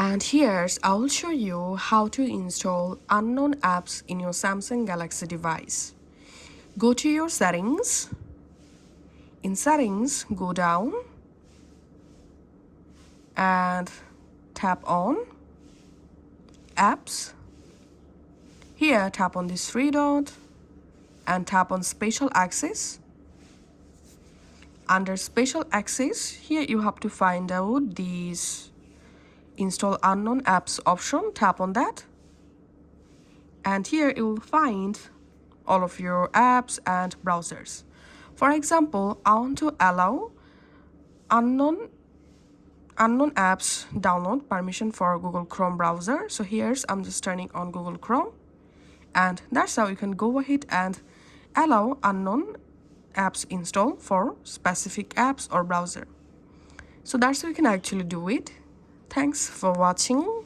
And here's I will show you how to install unknown apps in your Samsung Galaxy device. Go to your settings. In settings, go down and tap on apps. Here tap on this three dot and tap on special access. Under special access, here you have to find out these install unknown apps option. Tap on that, and here you will find all of your apps and browsers. For example, I want to allow unknown apps download permission for Google Chrome browser. So here's I'm just turning on Google Chrome, and that's how you can go ahead and allow unknown apps install for specific apps or browser. So that's how you can actually do it. Thanks for watching.